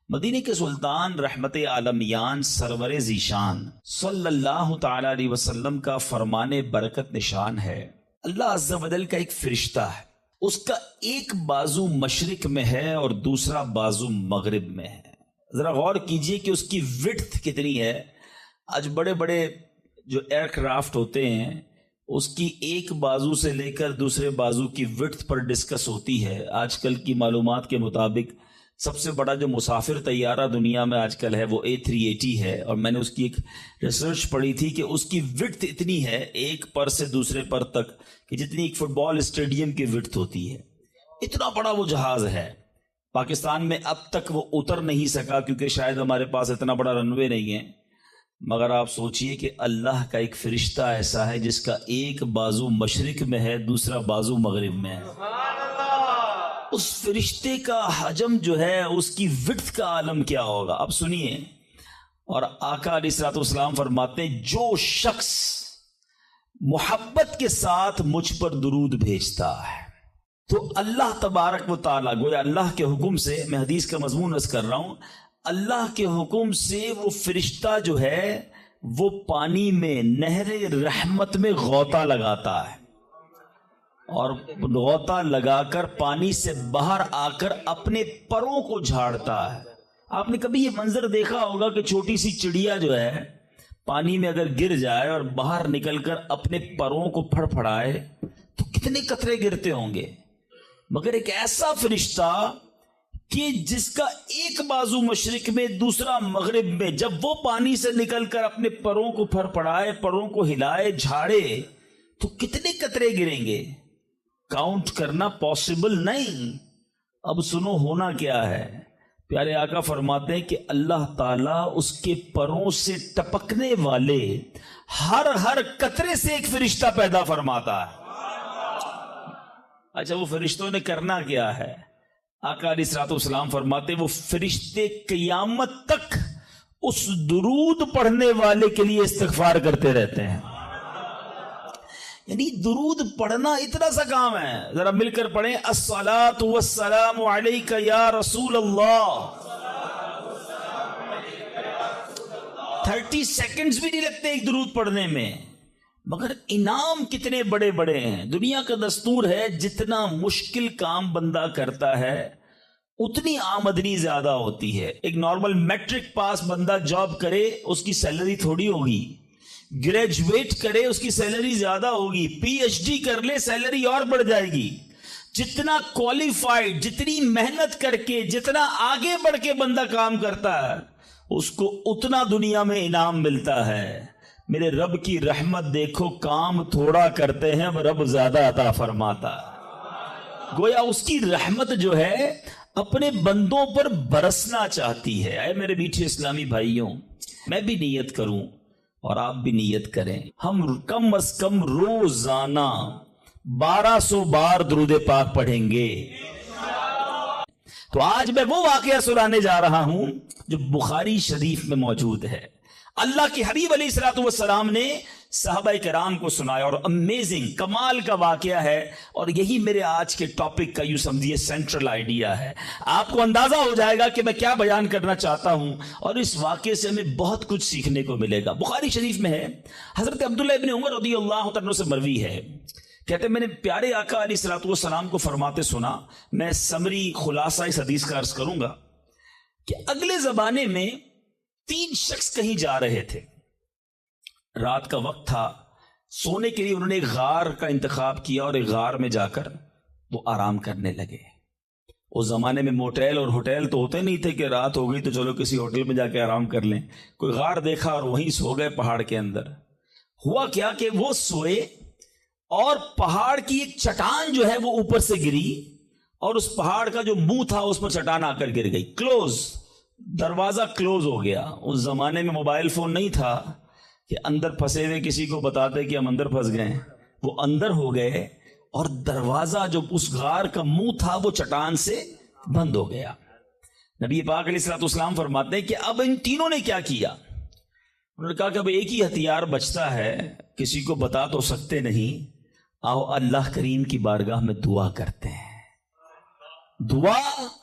مدینے کے سلطان رحمت عالمیان سرور ذیشان صلی اللہ تعالی علیہ وسلم کا فرمان برکت نشان ہے، اللہ عز و جل کا ایک فرشتہ ہے، اس کا ایک بازو مشرق میں ہے اور دوسرا بازو مغرب میں ہے۔ ذرا غور کیجئے کہ اس کی وڈتھ کتنی ہے۔ آج بڑے بڑے جو ایئر کرافٹ ہوتے ہیں اس کی ایک بازو سے لے کر دوسرے بازو کی وڈتھ پر ڈسکس ہوتی ہے۔ آج کل کی معلومات کے مطابق سب سے بڑا جو مسافر طیارہ دنیا میں آج کل ہے وہ A380 ہے، اور میں نے اس کی ایک ریسرچ پڑھی تھی کہ اس کی وڈتھ اتنی ہے ایک پر سے دوسرے پر تک کہ جتنی ایک فٹ بال اسٹیڈیم کی وڈتھ ہوتی ہے۔ اتنا بڑا وہ جہاز ہے۔ پاکستان میں اب تک وہ اتر نہیں سکا کیونکہ شاید ہمارے پاس اتنا بڑا رن وے نہیں ہے، مگر آپ سوچئے کہ اللہ کا ایک فرشتہ ایسا ہے جس کا ایک بازو مشرق میں ہے، دوسرا بازو مغرب میں ہے۔ اس فرشتے کا حجم جو ہے، اس کی وڈتھ کا عالم کیا ہوگا؟ اب سنیے، اور آقا علیہ الصلوۃ والسلام فرماتے ہیں جو شخص محبت کے ساتھ مجھ پر درود بھیجتا ہے تو اللہ تبارک و تعالیٰ، گویا اللہ کے حکم سے، میں حدیث کا مضمون عرض کر رہا ہوں، اللہ کے حکم سے وہ فرشتہ جو ہے وہ پانی میں، نہر رحمت میں غوطہ لگاتا ہے، اور غوطہ لگا کر پانی سے باہر آ کر اپنے پروں کو جھاڑتا ہے۔ آپ نے کبھی یہ منظر دیکھا ہوگا کہ چھوٹی سی چڑیا جو ہے پانی میں اگر گر جائے اور باہر نکل کر اپنے پروں کو پھڑ پھڑائے تو کتنے قطرے گرتے ہوں گے؟ مگر ایک ایسا فرشتہ کہ جس کا ایک بازو مشرق میں دوسرا مغرب میں، جب وہ پانی سے نکل کر اپنے پروں کو پھڑ پھڑائے، پروں کو ہلائے، جھاڑے تو کتنے قطرے گریں گے؟ کاؤنٹ کرنا پاسبل نہیں۔ اب سنو ہونا کیا ہے۔ پیارے آقا فرماتے ہیں کہ اللہ تعالیٰ اس کے پروں سے ٹپکنے والے ہر قطرے سے ایک فرشتہ پیدا فرماتا ہے۔ اچھا، وہ فرشتوں نے کرنا کیا ہے؟ آقا علیہ الصلوۃ والسلام فرماتے وہ فرشتے قیامت تک اس درود پڑھنے والے کے لیے استغفار کرتے رہتے ہیں۔ یعنی درود پڑھنا اتنا سا کام ہے، ذرا مل کر پڑھیں، الصلاۃ والسلام علیک یا رسول اللہ۔ 30 سیکنڈز بھی نہیں لگتے ایک درود پڑھنے میں، مگر انعام کتنے بڑے بڑے ہیں۔ دنیا کا دستور ہے جتنا مشکل کام بندہ کرتا ہے اتنی آمدنی زیادہ ہوتی ہے۔ ایک نارمل میٹرک پاس بندہ جاب کرے اس کی سیلری تھوڑی ہوگی، گریجویٹ کرے اس کی سیلری زیادہ ہوگی، PhD کر لے سیلری اور بڑھ جائے گی۔ جتنا کوالیفائڈ، جتنی محنت کر کے، جتنا آگے بڑھ کے بندہ کام کرتا ہے اس کو اتنا دنیا میں انعام ملتا ہے۔ میرے رب کی رحمت دیکھو، کام تھوڑا کرتے ہیں رب زیادہ عطا فرماتا ہے۔ گویا اس کی رحمت جو ہے اپنے بندوں پر برسنا چاہتی ہے۔ اے میرے میٹھے اسلامی بھائیوں، میں بھی نیت کروں اور آپ بھی نیت کریں، ہم کم از کم روزانہ 1200 بار درود پاک پڑھیں گے۔ تو آج میں وہ واقعہ سنانے جا رہا ہوں جو بخاری شریف میں موجود ہے۔ اللہ کے حبیب علیہ الصلوۃ والسلام نے صحابہ کرام کو سنایا، اور امیزنگ، کمال کا واقعہ ہے، اور یہی میرے آج کے ٹاپک کا یوں سمجھیے سینٹرل آئیڈیا ہے۔ آپ کو اندازہ ہو جائے گا کہ میں کیا بیان کرنا چاہتا ہوں، اور اس واقعے سے ہمیں بہت کچھ سیکھنے کو ملے گا۔ بخاری شریف میں ہے، حضرت عبداللہ ابن عمر رضی اللہ عنہ سے مروی ہے، کہتے ہیں میں نے پیارے آقا علیہ الصلوۃ والسلام کو فرماتے سنا۔ میں سمری خلاصہ اس حدیث کا عرض کروں گا کہ اگلے زمانے میں 3 شخص کہیں جا رہے تھے، رات کا وقت تھا، سونے کے لیے انہوں نے ایک غار کا انتخاب کیا اور ایک غار میں جا کر وہ آرام کرنے لگے۔ اس زمانے میں موٹیل اور ہوٹل تو ہوتے نہیں تھے کہ رات ہو گئی تو چلو کسی ہوٹل میں جا کے آرام کر لیں، کوئی غار دیکھا اور وہیں سو گئے پہاڑ کے اندر۔ ہوا کیا کہ وہ سوئے اور پہاڑ کی ایک چٹان جو ہے وہ اوپر سے گری، اور اس پہاڑ کا جو منہ تھا اس پر چٹان آ کر گر گئی، کلوز، دروازہ کلوز ہو گیا۔ اس زمانے میں موبائل فون نہیں تھا کہ اندر پھنسے ہوئے کسی کو بتاتے کہ ہم اندر پھنس گئے، وہ اندر ہو گئے، اور دروازہ جو اس غار کا منہ تھا وہ چٹان سے بند ہو گیا۔ نبی پاک علیہ الصلوۃ والسلام فرماتے ہیں کہ اب ان تینوں نے کیا کیا؟ انہوں نے کہا کہ اب ایک ہی ہتھیار بچتا ہے، کسی کو بتا تو سکتے نہیں، آؤ اللہ کریم کی بارگاہ میں دعا کرتے ہیں۔ دعا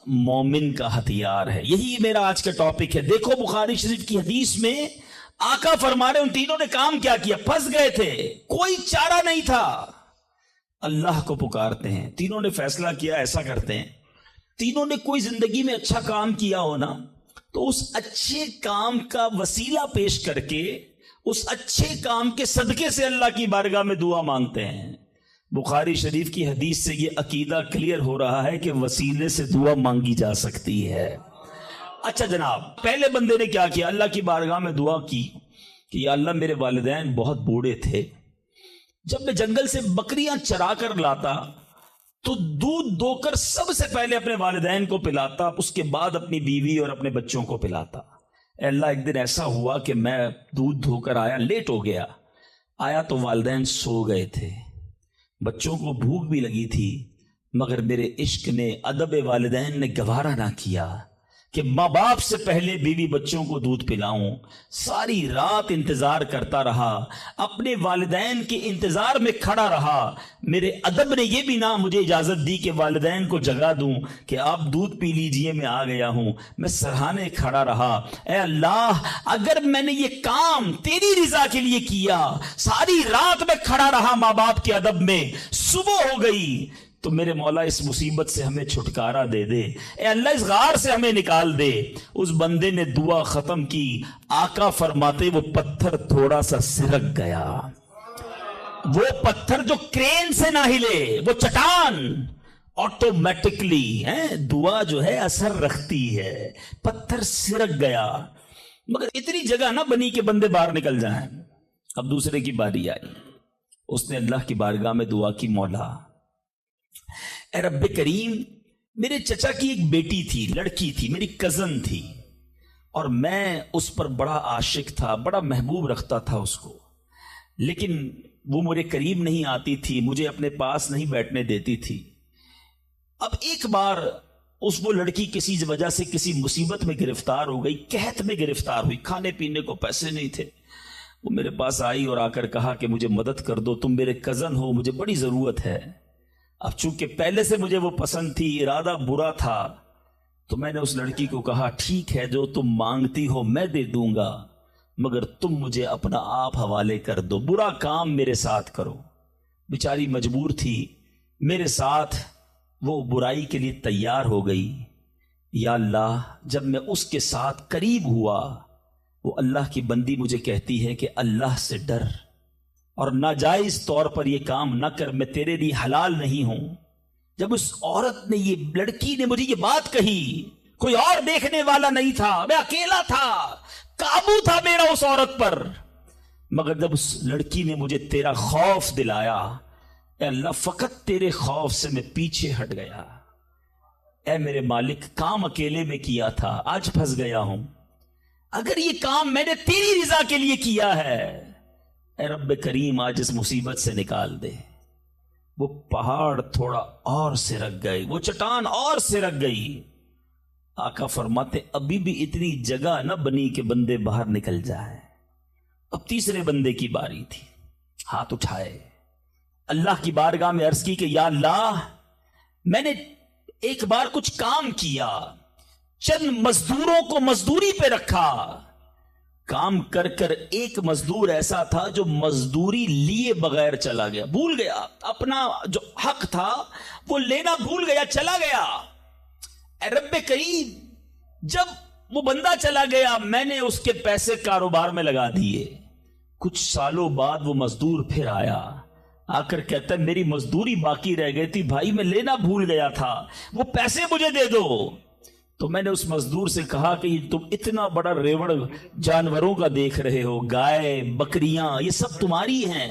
مومن کا ہتھیار ہے. یہی میرا آج کا ٹاپک ہے. دیکھو بخاری شریف کی حدیث میں آقا فرما رہے ان تینوں نے کام کیا کیا. پھنس گئے تھے, کوئی چارہ نہیں تھا, اللہ کو پکارتے ہیں. تینوں نے فیصلہ کیا ایسا کرتے ہیں. تینوں نے کوئی زندگی میں اچھا کام کیا ہونا تو اس اچھے کام کا وسیلہ پیش کر کے اس اچھے کام کے صدقے سے اللہ کی بارگاہ میں دعا مانگتے ہیں. بخاری شریف کی حدیث سے یہ عقیدہ کلیئر ہو رہا ہے کہ وسیلے سے دعا مانگی جا سکتی ہے. اچھا جناب, پہلے بندے نے کیا کیا؟ اللہ کی بارگاہ میں دعا کی کہ یا اللہ میرے والدین بہت بوڑھے تھے, جب میں جنگل سے بکریاں چرا کر لاتا تو دودھ دو کر سب سے پہلے اپنے والدین کو پلاتا, اس کے بعد اپنی بیوی اور اپنے بچوں کو پلاتا. اے اللہ ایک دن ایسا ہوا کہ میں دودھ دھو کر آیا, لیٹ ہو گیا, آیا تو والدین سو گئے تھے, بچوں کو بھوک بھی لگی تھی, مگر میرے عشق نے, ادب والدین نے گوارا نہ کیا کہ ماں باپ سے پہلے بیوی بچوں کو دودھ پلاؤں. ساری رات انتظار کرتا رہا, اپنے والدین کے انتظار میں کھڑا رہا. میرے ادب نے یہ بھی نہ مجھے اجازت دی کہ والدین کو جگا دوں کہ آپ دودھ پی لیجئے, میں آ گیا ہوں. میں سرہانے کھڑا رہا. اے اللہ اگر میں نے یہ کام تیری رضا کے لیے کیا, ساری رات میں کھڑا رہا ماں باپ کے ادب میں, صبح ہو گئی تو میرے مولا اس مصیبت سے ہمیں چھٹکارا دے دے. اے اللہ اس غار سے ہمیں نکال دے. اس بندے نے دعا ختم کی, آقا فرماتے وہ پتھر تھوڑا سا سرک گیا. وہ پتھر جو کرین سے نہ ہلے, وہ چٹان آٹومیٹکلی دعا جو ہے اثر رکھتی ہے. پتھر سرک گیا, مگر اتنی جگہ نہ بنی کہ بندے باہر نکل جائیں. اب دوسرے کی باری آئی, اس نے اللہ کی بارگاہ میں دعا کی, مولا اے رب کریم, میرے چچا کی ایک بیٹی تھی, لڑکی تھی, میری کزن تھی, اور میں اس پر بڑا عاشق تھا, بڑا محبوب رکھتا تھا اس کو, لیکن وہ میرے قریب نہیں آتی تھی, مجھے اپنے پاس نہیں بیٹھنے دیتی تھی. اب ایک بار وہ لڑکی کسی وجہ سے کسی مصیبت میں گرفتار ہو گئی, قحط میں گرفتار ہوئی, کھانے پینے کو پیسے نہیں تھے. وہ میرے پاس آئی اور آ کر کہا کہ مجھے مدد کر دو, تم میرے کزن ہو, مجھے بڑی ضرورت ہے. اب چونکہ پہلے سے مجھے وہ پسند تھی, ارادہ برا تھا, تو میں نے اس لڑکی کو کہا ٹھیک ہے جو تم مانگتی ہو میں دے دوں گا, مگر تم مجھے اپنا آپ حوالے کر دو, برا کام میرے ساتھ کرو. بیچاری مجبور تھی, میرے ساتھ وہ برائی کے لیے تیار ہو گئی. یا اللہ جب میں اس کے ساتھ قریب ہوا, وہ اللہ کی بندی مجھے کہتی ہے کہ اللہ سے ڈر اور ناجائز طور پر یہ کام نہ کر, میں تیرے لیے حلال نہیں ہوں. جب اس عورت نے, یہ لڑکی نے مجھے یہ بات کہی, کوئی اور دیکھنے والا نہیں تھا, میں اکیلا تھا, قابو تھا میرا اس عورت پر, مگر جب اس لڑکی نے مجھے تیرا خوف دلایا, اے اللہ فقط تیرے خوف سے میں پیچھے ہٹ گیا. اے میرے مالک کام اکیلے میں کیا تھا, آج پھنس گیا ہوں, اگر یہ کام میں نے تیری رضا کے لیے کیا ہے, اے رب کریم آج اس مصیبت سے نکال دے. وہ پہاڑ تھوڑا اور سرک گئے, وہ چٹان اور سرک گئی. آقا فرماتے ابھی بھی اتنی جگہ نہ بنی کہ بندے باہر نکل جائیں. اب تیسرے بندے کی باری تھی, ہاتھ اٹھائے, اللہ کی بارگاہ میں عرض کی کہ یا اللہ میں نے ایک بار کچھ کام کیا, چند مزدوروں کو مزدوری پہ رکھا, کام کر کر ایک مزدور ایسا تھا جو مزدوری لیے بغیر چلا گیا, بھول گیا اپنا جو حق تھا وہ لینا بھول گیا, چلا گیا. اے رب کریم جب وہ بندہ چلا گیا, میں نے اس کے پیسے کاروبار میں لگا دیے. کچھ سالوں بعد وہ مزدور پھر آیا, آ کر کہتا ہے میری مزدوری باقی رہ گئی تھی بھائی, میں لینا بھول گیا تھا, وہ پیسے مجھے دے دو. تو میں نے اس مزدور سے کہا کہ تم اتنا بڑا ریوڑ جانوروں کا دیکھ رہے ہو, گائے بکریاں یہ سب تمہاری ہیں.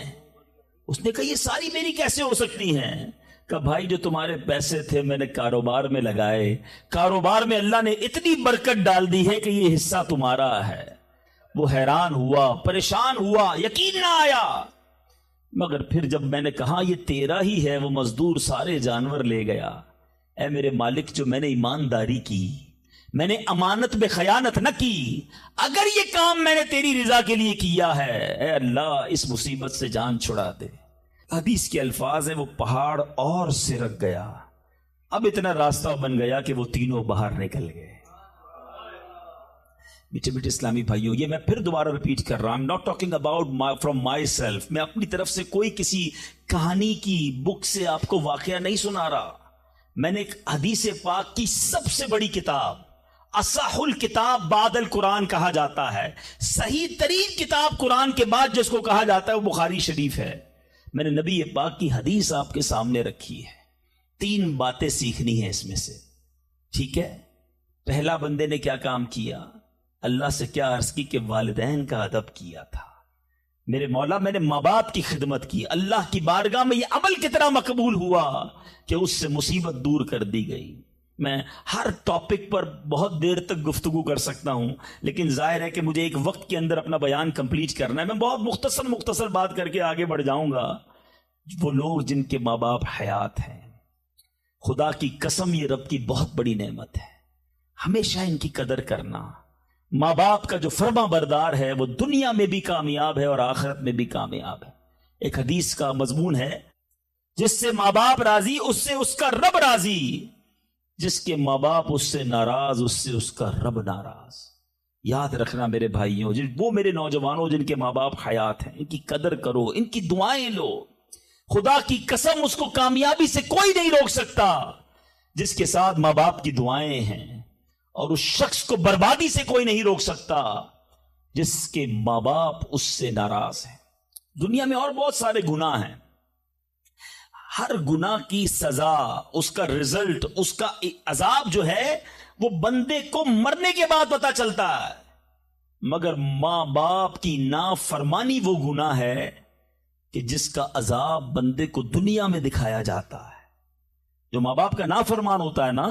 اس نے کہا یہ ساری میری کیسے ہو سکتی ہیں؟ کہا بھائی جو تمہارے پیسے تھے میں نے کاروبار میں لگائے, کاروبار میں اللہ نے اتنی برکت ڈال دی ہے کہ یہ حصہ تمہارا ہے. وہ حیران ہوا, پریشان ہوا, یقین نہ آیا. مگر پھر جب میں نے کہا یہ تیرا ہی ہے, وہ مزدور سارے جانور لے گیا. اے میرے مالک جو میں نے ایمانداری کی, میں نے امانت میں خیانت نہ کی, اگر یہ کام میں نے تیری رضا کے لیے کیا ہے, اے اللہ اس مصیبت سے جان چھڑا دے. حدیث کے الفاظ ہیں وہ پہاڑ اور سرک گیا, اب اتنا راستہ بن گیا کہ وہ تینوں باہر نکل گئے۔ میٹھے میٹھے اسلامی بھائیوں، یہ میں پھر دوبارہ ریپیٹ کر رہا ہوں، not talking about from my self, میں اپنی طرف سے کوئی کسی کہانی کی بک سے آپ کو واقعہ نہیں سنا رہا۔ میں نے ایک حدیث پاک کی سب سے بڑی کتاب، اصح الکتاب بعد القرآن کہا جاتا ہے، صحیح ترین کتاب قرآن کے بعد جس کو کہا جاتا ہے وہ بخاری شریف ہے۔ میں نے نبی پاک کی حدیث آپ کے سامنے رکھی ہے، 3 باتیں سیکھنی ہیں اس میں سے، ٹھیک ہے؟ پہلا بندے نے کیا کام کیا؟ اللہ سے کیا عرض کی کہ والدین کا ادب کیا تھا۔ میرے مولا، میں نے ماں باپ کی خدمت کی، اللہ کی بارگاہ میں یہ عمل کتنا مقبول ہوا کہ اس سے مصیبت دور کر دی گئی۔ میں ہر ٹاپک پر بہت دیر تک گفتگو کر سکتا ہوں، لیکن ظاہر ہے کہ مجھے ایک وقت کے اندر اپنا بیان کمپلیٹ کرنا ہے۔ میں بہت مختصر بات کر کے آگے بڑھ جاؤں گا۔ وہ لوگ جن کے ماں باپ حیات ہیں، خدا کی قسم یہ رب کی بہت بڑی نعمت ہے، ہمیشہ ان کی قدر کرنا۔ ماں باپ کا جو فرما بردار ہے وہ دنیا میں بھی کامیاب ہے اور آخرت میں بھی کامیاب ہے۔ ایک حدیث کا مضمون ہے، جس سے ماں باپ راضی اس سے اس کا رب راضی، جس کے ماں باپ اس سے ناراض اس سے اس کا رب ناراض۔ یاد رکھنا میرے بھائیوں، وہ میرے نوجوانوں جن کے ماں باپ حیات ہیں، ان کی قدر کرو، ان کی دعائیں لو۔ خدا کی قسم اس کو کامیابی سے کوئی نہیں روک سکتا جس کے ساتھ ماں باپ کی دعائیں ہیں، اور اس شخص کو بربادی سے کوئی نہیں روک سکتا جس کے ماں باپ اس سے ناراض ہیں۔ دنیا میں اور بہت سارے گناہ ہیں، ہر گناہ کی سزا، اس کا رزلٹ، اس کا عذاب جو ہے وہ بندے کو مرنے کے بعد پتہ چلتا ہے، مگر ماں باپ کی نافرمانی وہ گناہ ہے کہ جس کا عذاب بندے کو دنیا میں دکھایا جاتا ہے۔ جو ماں باپ کا نافرمان ہوتا ہے نا،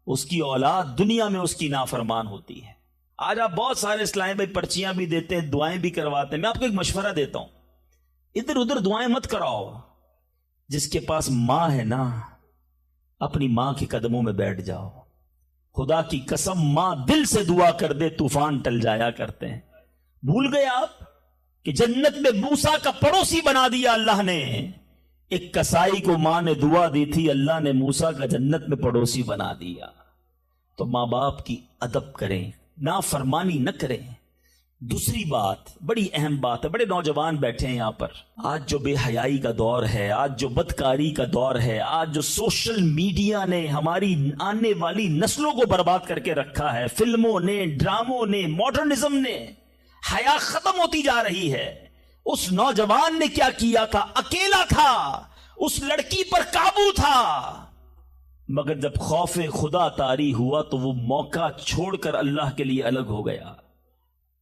اس کی اولاد دنیا میں اس کی نافرمان ہوتی ہے۔ آج آپ بہت سارے اسلام بھائی پرچیاں بھی دیتے ہیں، دعائیں بھی کرواتے ہیں۔ میں آپ کو ایک مشورہ دیتا ہوں، ادھر ادھر دعائیں مت کراؤ۔ جس کے پاس ماں ہے نا، اپنی ماں کے قدموں میں بیٹھ جاؤ۔ خدا کی قسم، ماں دل سے دعا کر دے طوفان ٹل جایا کرتے ہیں۔ بھول گئے آپ کہ جنت میں موسیٰ کا پڑوسی بنا دیا اللہ نے؟ ایک کسائی کو ماں نے دعا دی تھی، اللہ نے موسیٰ کا جنت میں پڑوسی بنا دیا۔ تو ماں باپ کی ادب کریں، نافرمانی نہ کریں۔ دوسری بات، بڑی اہم بات ہے، بڑے نوجوان بیٹھے ہیں یہاں پر، آج جو بے حیائی کا دور ہے، آج جو بدکاری کا دور ہے، آج جو سوشل میڈیا نے ہماری آنے والی نسلوں کو برباد کر کے رکھا ہے، فلموں نے، ڈراموں نے، ماڈرنزم نے، حیا ختم ہوتی جا رہی ہے۔ اس نوجوان نے کیا کیا تھا؟ اکیلا تھا، اس لڑکی پر قابو تھا، مگر جب خوف خدا طاری ہوا تو وہ موقع چھوڑ کر اللہ کے لیے الگ ہو گیا۔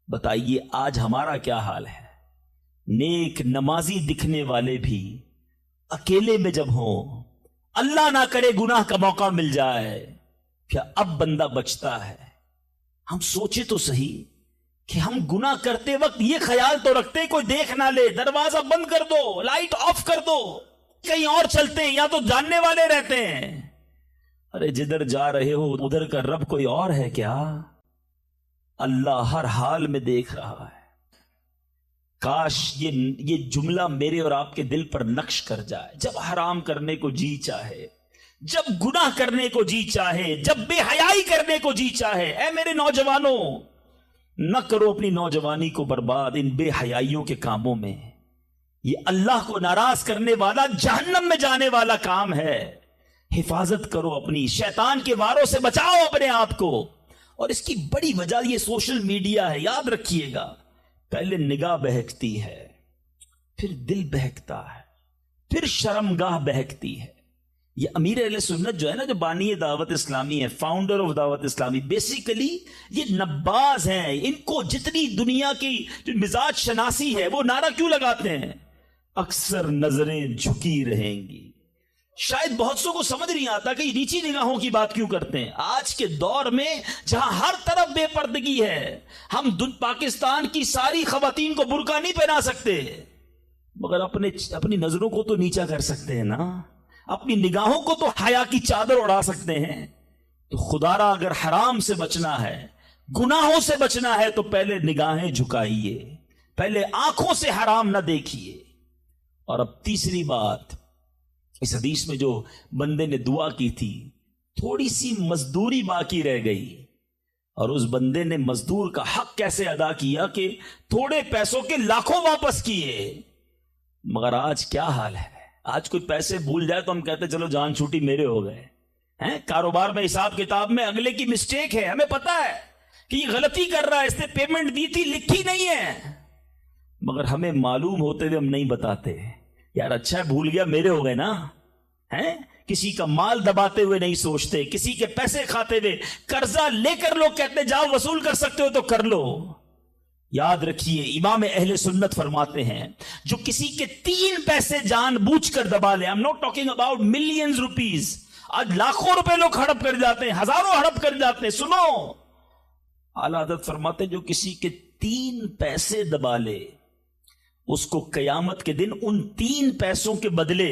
بتائیے آج ہمارا کیا حال ہے؟ نیک نمازی دکھنے والے بھی اکیلے میں جب ہوں، اللہ نہ کرے گناہ کا موقع مل جائے، کیا اب بندہ بچتا ہے؟ ہم سوچے تو صحیح کہ ہم گناہ کرتے وقت یہ خیال تو رکھتے کوئی دیکھ نہ لے، دروازہ بند کر دو، لائٹ آف کر دو، کہیں اور چلتے ہیں، یا تو جاننے والے رہتے ہیں۔ ارے جدھر جا رہے ہو ادھر کا رب کوئی اور ہے کیا؟ اللہ ہر حال میں دیکھ رہا ہے۔ کاش یہ جملہ میرے اور آپ کے دل پر نقش کر جائے۔ جب حرام کرنے کو جی چاہے، جب گناہ کرنے کو جی چاہے، جب بے حیائی کرنے کو جی چاہے، اے میرے نوجوانوں، نہ کرو اپنی نوجوانی کو برباد ان بے حیائیوں کے کاموں میں۔ یہ اللہ کو ناراض کرنے والا، جہنم میں جانے والا کام ہے۔ حفاظت کرو اپنی، شیطان کے واروں سے بچاؤ اپنے آپ کو۔ اور اس کی بڑی وجہ یہ سوشل میڈیا ہے، یاد رکھیے گا۔ پہلے نگاہ بہکتی ہے، پھر دل بہکتا ہے، پھر شرمگاہ بہکتی ہے۔ یہ امیر اہل سنت جو ہے نا، جو بانی دعوت اسلامی ہے، فاؤنڈر آف دعوت اسلامی، بیسیکلی یہ نباز ہیں۔ ان کو جتنی دنیا کی جو مزاج شناسی ہے وہ نعرہ کیوں لگاتے ہیں؟ اکثر نظریں جھکی رہیں گی۔ شاید بہت سو کو سمجھ نہیں آتا کہ یہ نیچی نگاہوں کی بات کیوں کرتے ہیں۔ آج کے دور میں جہاں ہر طرف بے پردگی ہے، ہم پاکستان کی ساری خواتین کو برقع نہیں پہنا سکتے، مگر اپنی نظروں کو تو نیچا کر سکتے ہیں نا، اپنی نگاہوں کو تو حیا کی چادر اڑا سکتے ہیں۔ تو خدا را اگر حرام سے بچنا ہے، گناہوں سے بچنا ہے، تو پہلے نگاہیں جھکائیے، پہلے آنکھوں سے حرام نہ دیکھیے۔ اور اب تیسری بات، اس حدیث میں جو بندے نے دعا کی تھی، تھوڑی سی مزدوری باقی رہ گئی، اور اس بندے نے مزدور کا حق کیسے ادا کیا کہ تھوڑے پیسوں کے لاکھوں واپس کیے۔ مگر آج کیا حال ہے؟ آج کوئی پیسے بھول جائے تو ہم کہتے چلو جان چھوٹی میرے ہو گئے ہیں۔ کاروبار میں، حساب کتاب میں اگلے کی مسٹیک ہے، ہمیں پتا ہے کہ یہ غلطی کر رہا ہے، اس نے پیمنٹ دی تھی، لکھی نہیں ہے، مگر ہمیں معلوم ہوتے ہوئے ہم نہیں بتاتے۔ یار اچھا ہے بھول گیا، میرے ہو گئے نا، ہیں؟ کسی کا مال دباتے ہوئے نہیں سوچتے، کسی کے پیسے کھاتے ہوئے۔ قرضہ لے کر لوگ کہتے جاؤ وصول کر سکتے ہو تو کر لو۔ یاد رکھیے امام اہل سنت فرماتے ہیں جو کسی کے 3 پیسے جان بوجھ کر دبا لے، I'm not talking about millions rupees، آج لاکھوں روپے لوگ ہڑپ کر جاتے ہیں، ہزاروں ہڑپ کر جاتے ہیں۔ سنو، اعلیٰ حضرت فرماتے ہیں جو کسی کے 3 پیسے دبا لے، اس کو قیامت کے دن ان 3 پیسوں کے بدلے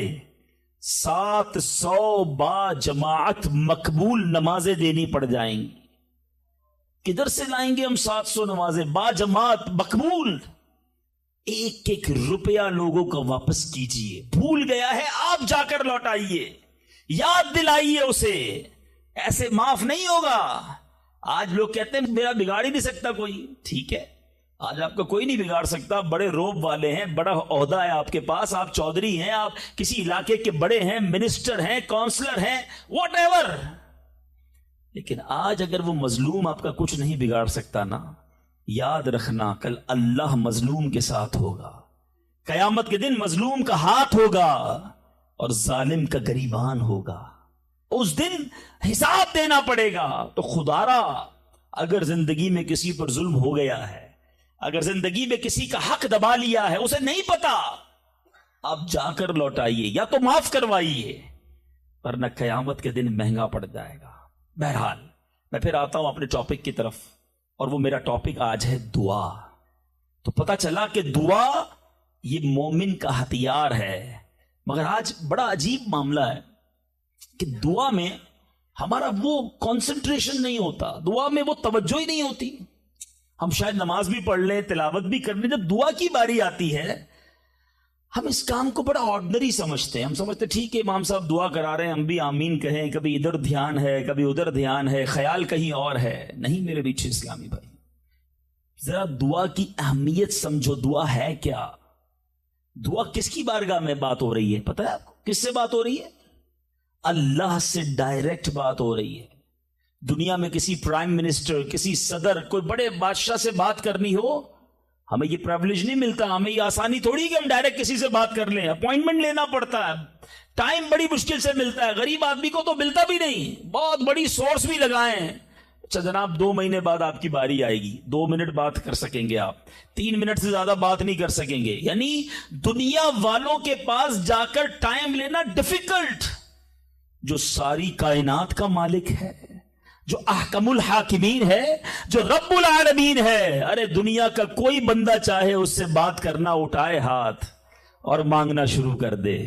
700 با جماعت مقبول نمازیں دینی پڑ جائیں گی۔ کدھر سے لائیں گے ہم 700 نمازیں با جماعت مقبول؟ ایک ایک روپیہ لوگوں کا واپس کیجئے۔ بھول گیا ہے آپ جا کر لوٹائیے، یاد دلائیے اسے، ایسے معاف نہیں ہوگا۔ آج لوگ کہتے ہیں میرا بگاڑ ہی نہیں سکتا کوئی، ٹھیک ہے، آج آپ کا کوئی نہیں بگاڑ سکتا، بڑے روب والے ہیں، بڑا عہدہ ہے آپ کے پاس، آپ چودھری ہیں، آپ کسی علاقے کے بڑے ہیں، منسٹر ہیں، کونسلر ہیں، واٹ ایور، لیکن آج اگر وہ مظلوم آپ کا کچھ نہیں بگاڑ سکتا نا، یاد رکھنا کل اللہ مظلوم کے ساتھ ہوگا، قیامت کے دن مظلوم کا ہاتھ ہوگا اور ظالم کا گریبان ہوگا، اس دن حساب دینا پڑے گا۔ تو خدا را اگر زندگی میں کسی پر ظلم ہو گیا ہے، اگر زندگی میں کسی کا حق دبا لیا ہے، اسے نہیں پتا، اب جا کر لوٹائیے یا تو معاف کروائیے، ورنہ قیامت کے دن مہنگا پڑ جائے گا۔ بہرحال میں پھر آتا ہوں اپنے ٹاپک کی طرف، اور وہ میرا ٹاپک آج ہے دعا۔ تو پتا چلا کہ دعا یہ مومن کا ہتھیار ہے، مگر آج بڑا عجیب معاملہ ہے کہ دعا میں ہمارا وہ کنسنٹریشن نہیں ہوتا، دعا میں وہ توجہ ہی نہیں ہوتی۔ ہم شاید نماز بھی پڑھ لیں، تلاوت بھی کر لیں، جب دعا کی باری آتی ہے ہم اس کام کو بڑا آرڈنری سمجھتے ہیں۔ ہم سمجھتے ٹھیک ہے امام صاحب دعا کرا رہے ہیں، ہم بھی آمین کہیں، کبھی ادھر دھیان ہے، کبھی ادھر دھیان ہے، خیال کہیں اور ہے۔ نہیں میرے بیچ اسلامی بھائی، ذرا دعا کی اہمیت سمجھو۔ دعا ہے کیا؟ دعا کس کی بارگاہ میں بات ہو رہی ہے؟ پتہ ہے آپ کو کس سے بات ہو رہی ہے؟ اللہ سے ڈائریکٹ بات ہو رہی ہے۔ دنیا میں کسی پرائم منسٹر، کسی صدر، کوئی بڑے بادشاہ سے بات کرنی ہو، ہمیں یہ پریویلیج نہیں ملتا، ہمیں یہ آسانی تھوڑی کہ ہم ڈائریکٹ کسی سے بات کر لیں، اپوائنٹمنٹ لینا پڑتا ہے، ٹائم بڑی مشکل سے ملتا ہے، غریب آدمی کو تو ملتا بھی نہیں، بہت بڑی سورس بھی لگائیں۔ اچھا جناب 2 مہینے بعد آپ کی باری آئے گی، 2 منٹ بات کر سکیں گے آپ، 3 منٹ سے زیادہ بات نہیں کر سکیں گے، یعنی دنیا والوں کے پاس جا کر ٹائم لینا ڈیفیکلٹ۔ جو ساری کائنات کا مالک ہے، جو احکم الحاکمین ہے، جو رب العالمین ہے، ارے دنیا کا کوئی بندہ چاہے اس سے بات کرنا، اٹھائے ہاتھ اور مانگنا شروع کر دے،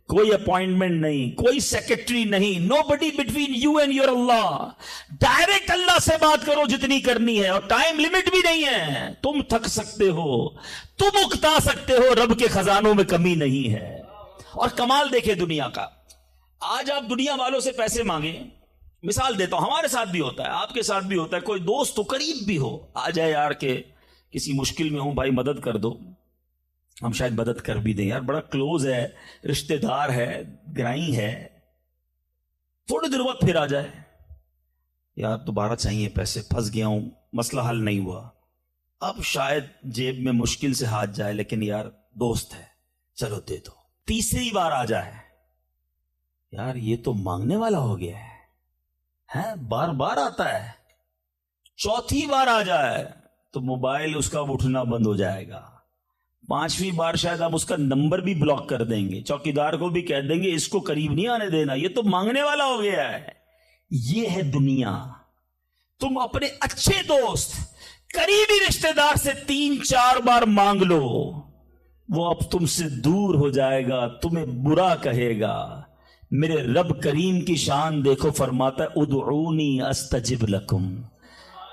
کوئی اپوائنٹمنٹ نہیں، کوئی سیکرٹری نہیں، nobody between you and your Allah, direct Allah سے بات کرو جتنی کرنی ہے، اور ٹائم لمٹ بھی نہیں ہے، تم تھک سکتے ہو، تم اکتا سکتے ہو، رب کے خزانوں میں کمی نہیں ہے۔ اور کمال دیکھے دنیا کا، آج آپ دنیا والوں سے پیسے مانگیں، مثال دیتا ہوں، ہمارے ساتھ بھی ہوتا ہے، آپ کے ساتھ بھی ہوتا ہے، کوئی دوست تو قریب بھی ہو، آ جائے یار کہ کسی مشکل میں ہوں، بھائی مدد کر دو، ہم شاید مدد کر بھی دیں، یار بڑا کلوز ہے، رشتہ دار ہے، گرائی ہے، تھوڑی دیر بعد پھر آ جائے، یار دوبارہ چاہیے پیسے، پھنس گیا ہوں، مسئلہ حل نہیں ہوا، اب شاید جیب میں مشکل سے ہاتھ جائے، لیکن یار دوست ہے چلو دے دو۔ تیسری بار آ جائے، یار یہ تو مانگنے والا ہو گیا ہے، بار بار آتا ہے۔ چوتھی بار آ جائے تو موبائل اس کا اٹھنا بند ہو جائے گا، 5ویں بار شاید آپ اس کا نمبر بھی بلاک کر دیں گے، چوکیدار کو بھی کہہ دیں گے اس کو قریب نہیں آنے دینا، یہ تو مانگنے والا ہو گیا ہے۔ یہ ہے دنیا۔ تم اپنے اچھے دوست، قریبی رشتہ دار سے 3-4 بار مانگ لو، وہ اب تم سے دور ہو جائے گا، تمہیں برا کہے گا۔ میرے رب کریم کی شان دیکھو، فرماتا ہے ادعونی استجب لکم،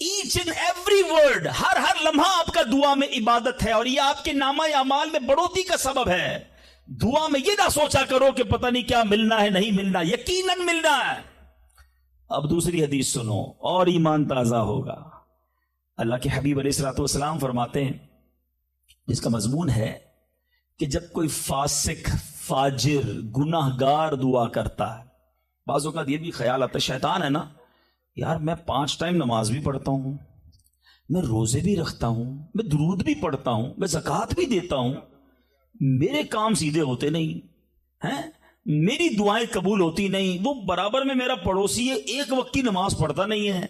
ایچ اینڈ ایوری ورڈ، ہر لمحہ آپ کا دعا میں عبادت ہے، اور یہ آپ کے نامہ اعمال میں بڑھوتری کا سبب ہے۔ دعا میں یہ نہ سوچا کرو کہ پتہ نہیں کیا ملنا ہے، نہیں ملنا، یقیناً ملنا ہے۔ اب دوسری حدیث سنو اور ایمان تازہ ہوگا۔ اللہ کے حبیب علیہ الصلوۃ والسلام فرماتے ہیں، جس کا مضمون ہے کہ جب کوئی فاسق، فاجر، گناہ گار دعا کرتا ہے، بعض اوقات یہ بھی خیال آتا ہے، شیطان ہے نا، یار میں 5 ٹائم نماز بھی پڑھتا ہوں، میں روزے بھی رکھتا ہوں، میں درود بھی پڑھتا ہوں، میں زکوٰۃ بھی دیتا ہوں، میرے کام سیدھے ہوتے نہیں ہیں، میری دعائیں قبول ہوتی نہیں، وہ برابر میں میرا پڑوسی ہے، ایک وقت کی نماز پڑھتا نہیں ہے،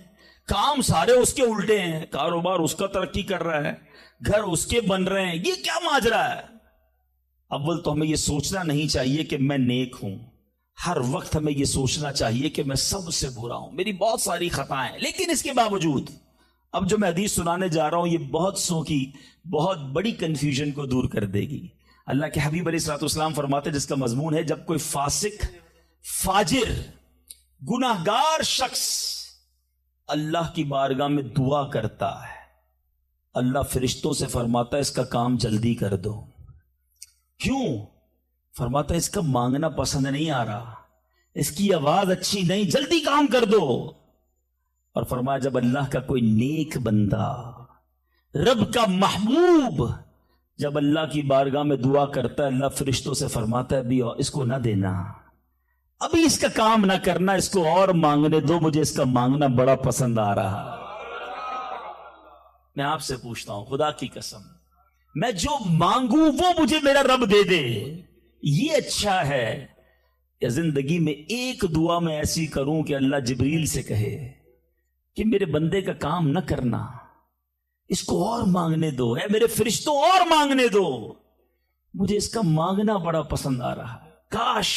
کام سارے اس کے الٹے ہیں، کاروبار اس کا ترقی کر رہا ہے، گھر اس کے بن رہے ہیں، یہ کیا ماجرا ہے؟ اول تو ہمیں یہ سوچنا نہیں چاہیے کہ میں نیک ہوں، ہر وقت ہمیں یہ سوچنا چاہیے کہ میں سب سے برا ہوں، میری بہت ساری خطائیں، لیکن اس کے باوجود اب جو میں حدیث سنانے جا رہا ہوں یہ بہت سو کی بہت بڑی کنفیوژن کو دور کر دے گی۔ اللہ کے حبیب علیہ الصلوۃ والسلام فرماتے ہیں، جس کا مضمون ہے جب کوئی فاسق، فاجر، گناہ گار شخص اللہ کی بارگاہ میں دعا کرتا ہے، اللہ فرشتوں سے فرماتا ہے اس کا کام جلدی کر دو۔ کیوں؟ فرماتا ہے اس کا مانگنا پسند نہیں آ رہا، اس کی آواز اچھی نہیں، جلدی کام کر دو۔ اور فرمایا جب اللہ کا کوئی نیک بندہ، رب کا محبوب، جب اللہ کی بارگاہ میں دعا کرتا ہے، اللہ فرشتوں سے فرماتا ہے ابھی اس کو نہ دینا، ابھی اس کا کام نہ کرنا، اس کو اور مانگنے دو، مجھے اس کا مانگنا بڑا پسند آ رہا۔ میں آپ سے پوچھتا ہوں خدا کی قسم، میں جو مانگوں وہ مجھے میرا رب دے دے، یہ اچھا ہے یا زندگی میں ایک دعا میں ایسی کروں کہ اللہ جبریل سے کہے کہ میرے بندے کا کام نہ کرنا، اس کو اور مانگنے دو، اے میرے فرشتوں اور مانگنے دو، مجھے اس کا مانگنا بڑا پسند آ رہا ہے۔ کاش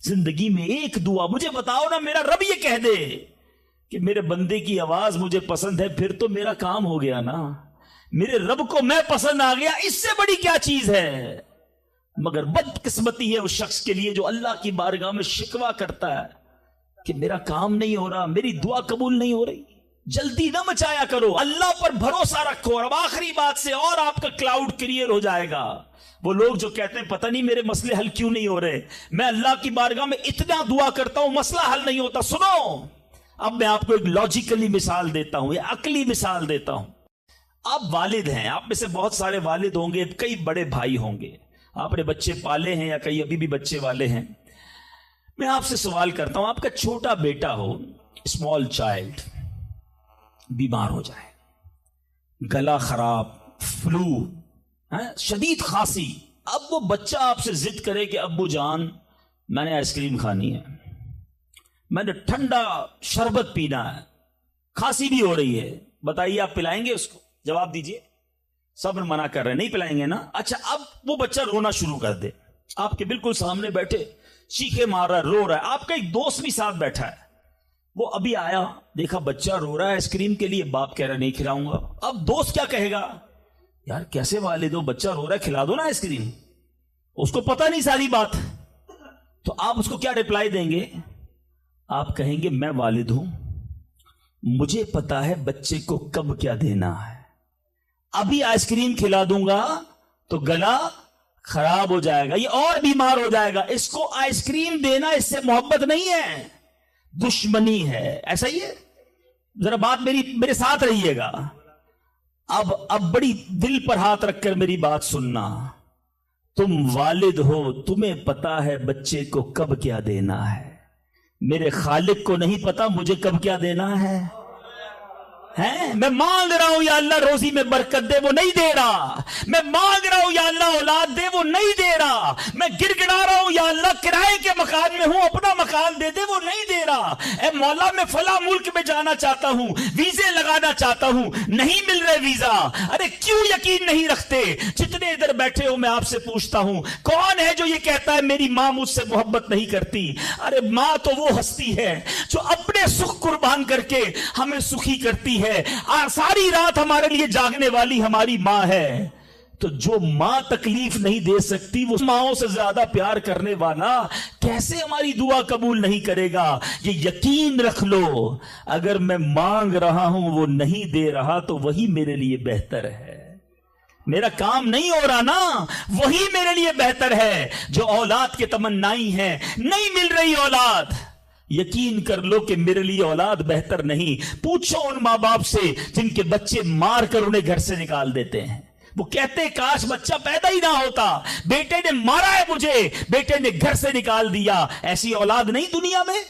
زندگی میں ایک دعا، مجھے بتاؤ نا، میرا رب یہ کہہ دے کہ میرے بندے کی آواز مجھے پسند ہے، پھر تو میرا کام ہو گیا نا، میرے رب کو میں پسند آ گیا، اس سے بڑی کیا چیز ہے؟ مگر بدقسمتی ہے اس شخص کے لیے جو اللہ کی بارگاہ میں شکوہ کرتا ہے کہ میرا کام نہیں ہو رہا، میری دعا قبول نہیں ہو رہی۔ جلدی نہ مچایا کرو، اللہ پر بھروسہ رکھو، اور اب آخری بات سے اور آپ کا کلاؤڈ کلیئر ہو جائے گا۔ وہ لوگ جو کہتے ہیں پتہ نہیں میرے مسئلے حل کیوں نہیں ہو رہے، میں اللہ کی بارگاہ میں اتنا دعا کرتا ہوں مسئلہ حل نہیں ہوتا۔ سنو، اب میں آپ کو ایک لاجیکلی مثال دیتا ہوں، یا عقلی مثال دیتا ہوں۔ آپ والد ہیں، آپ میں سے بہت سارے والد ہوں گے، کئی بڑے بھائی ہوں گے، آپ نے بچے پالے ہیں یا کئی ابھی بھی بچے والے ہیں۔ میں آپ سے سوال کرتا ہوں، آپ کا چھوٹا بیٹا ہو، اسمال چائلڈ، بیمار ہو جائے، گلا خراب، فلو، شدید کھانسی، اب وہ بچہ آپ سے ضد کرے کہ ابو جان میں نے آئس کریم کھانی ہے، میں نے ٹھنڈا شربت پینا ہے، کھانسی بھی ہو رہی ہے، بتائیے آپ پلائیں گے اس کو؟ جواب دیجئے۔ سب منع کر رہے ہیں، نہیں پلائیں گے نا؟ اچھا، اب وہ بچہ رونا شروع کر دے، آپ کے بالکل سامنے بیٹھے چیخے مار رہا ہے، رو رہا ہے، آپ کا ایک دوست بھی ساتھ بیٹھا ہے، وہ ابھی آیا، دیکھا بچہ رو رہا ہے آئس کریم کے لیے، باپ کہہ رہا نہیں کھلاؤں گا۔ اب دوست کیا کہے گا؟ یار کیسے والد ہو، بچہ رو رہا ہے کھلا دو نا آئس کریم، اس کو پتہ نہیں ساری بات۔ تو آپ اس کو کیا رپلائی دیں گے؟ آپ کہیں گے میں والد ہوں، مجھے پتا ہے بچے کو کب کیا دینا ہے، ابھی آئس کریم کھلا دوں گا تو گلا خراب ہو جائے گا، یہ اور بیمار ہو جائے گا، اس کو آئس کریم دینا اس سے محبت نہیں ہے، دشمنی ہے۔ ایسا ہی ہے، ذرا بات میرے ساتھ رہیے گا۔ اب بڑی دل پر ہاتھ رکھ کر میری بات سننا، تم والد ہو، تمہیں پتا ہے بچے کو کب کیا دینا ہے، میرے خالق کو نہیں پتا مجھے کب کیا دینا ہے۔ میں مانگ رہا ہوں یا اللہ روزی میں برکت دے، وہ نہیں دے رہا، میں مانگ رہا ہوں یا اللہ اولاد دے، وہ نہیں دے رہا، میں گر گڑا رہا ہوں یا اللہ کرائے کے مکان میں ہوں اپنا مکان دے دے، وہ نہیں دے رہا۔ اے مولا میں فلاں ملک میں جانا چاہتا ہوں، ویزے لگانا چاہتا ہوں، نہیں مل رہے ویزا، ارے کیوں یقین نہیں رکھتے؟ جتنے ادھر بیٹھے ہو میں آپ سے پوچھتا ہوں، کون ہے جو یہ کہتا ہے میری ماں مجھ سے محبت نہیں کرتی؟ ارے ماں تو وہ ہستی ہے جو اپنے سکھ قربان کر کے ہمیں سخی کرتی ہے، ساری رات ہمارے لیے جاگنے والی ہماری ماں ہے۔ تو جو ماں تکلیف نہیں دے سکتی وہ ماؤں سے زیادہ پیار کرنے والا کیسے ہماری دعا قبول نہیں کرے گا؟ یہ یقین رکھ لو، اگر میں مانگ رہا ہوں وہ نہیں دے رہا تو وہی میرے لیے بہتر ہے۔ میرا کام نہیں ہو رہا نا، وہی میرے لیے بہتر ہے۔ جو اولاد کے تمنائی ہیں، نہیں مل رہی اولاد، یقین کر لو کہ میرے لیے اولاد بہتر نہیں۔ پوچھو ان ماں باپ سے جن کے بچے مار کر انہیں گھر سے نکال دیتے ہیں، وہ کہتے ہیں کاش بچہ پیدا ہی نہ ہوتا، بیٹے نے مارا ہے مجھے، بیٹے نے گھر سے نکال دیا۔ ایسی اولاد نہیں دنیا میں؟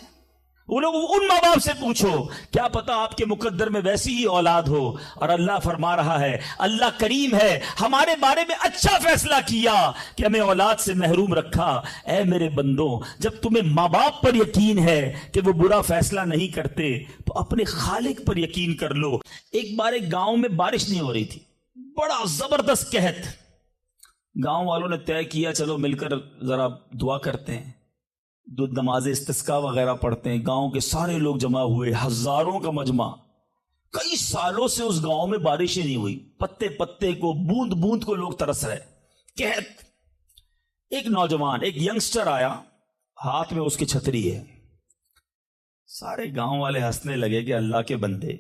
ان ماں باپ سے پوچھو، کیا پتا آپ کے مقدر میں ویسی ہی اولاد ہو۔ اور اللہ فرما رہا ہے، اللہ کریم ہے، ہمارے بارے میں اچھا فیصلہ کیا کہ ہمیں اولاد سے محروم رکھا۔ اے میرے بندوں، جب تمہیں ماں باپ پر یقین ہے کہ وہ برا فیصلہ نہیں کرتے تو اپنے خالق پر یقین کر لو۔ ایک بار ایک گاؤں میں بارش نہیں ہو رہی تھی، بڑا زبردست قحط۔ گاؤں والوں نے طے کیا چلو مل کر ذرا دعا کرتے ہیں، نماز استسقاء وغیرہ پڑھتے ہیں۔ گاؤں کے سارے لوگ جمع ہوئے، ہزاروں کا مجمع۔ کئی سالوں سے اس گاؤں میں بارش ہی نہیں ہوئی، پتے پتے کو، بوند بوند کو لوگ ترس رہے، قحط۔ ایک نوجوان، ایک ینگسٹر آیا، ہاتھ میں اس کی چھتری ہے۔ سارے گاؤں والے ہنسنے لگے کہ اللہ کے بندے،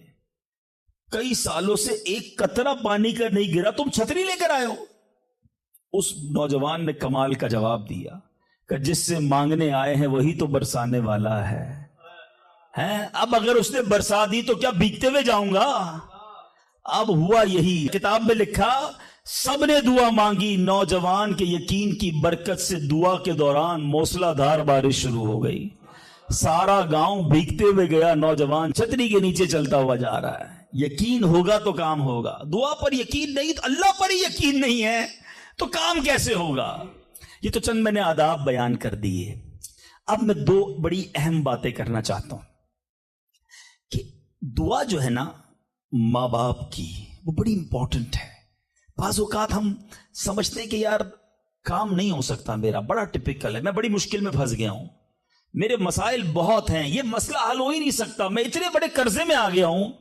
کئی سالوں سے ایک قطرہ پانی کا نہیں گرا، تم چھتری لے کر آئے ہو۔ اس نوجوان نے کمال کا جواب دیا کہ جس سے مانگنے آئے ہیں وہی تو برسانے والا ہے۔ اب اگر اس نے برسا دی تو کیا بھیگتے ہوئے جاؤں گا؟ اب ہوا یہی، کتاب میں لکھا سب نے دعا مانگی، نوجوان کے یقین کی برکت سے دعا کے دوران موسلا دھار بارش شروع ہو گئی۔ سارا گاؤں بھیگتے ہوئے گیا، نوجوان چھتری کے نیچے چلتا ہوا جا رہا ہے۔ یقین ہوگا تو کام ہوگا، دعا پر یقین نہیں تو اللہ پر ہی یقین نہیں ہے تو کام کیسے ہوگا؟ یہ تو چند میں نے آداب بیان کر دیے۔ اب میں دو بڑی اہم باتیں کرنا چاہتا ہوں کہ دعا جو ہے نا ماں باپ کی، وہ بڑی امپورٹنٹ ہے۔ بعض اوقات ہم سمجھتے ہیں کہ یار کام نہیں ہو سکتا، میرا بڑا ٹپیکل ہے، میں بڑی مشکل میں پھنس گیا ہوں، میرے مسائل بہت ہیں، یہ مسئلہ حل ہو ہی نہیں سکتا، میں اتنے بڑے قرضے میں آ گیا ہوں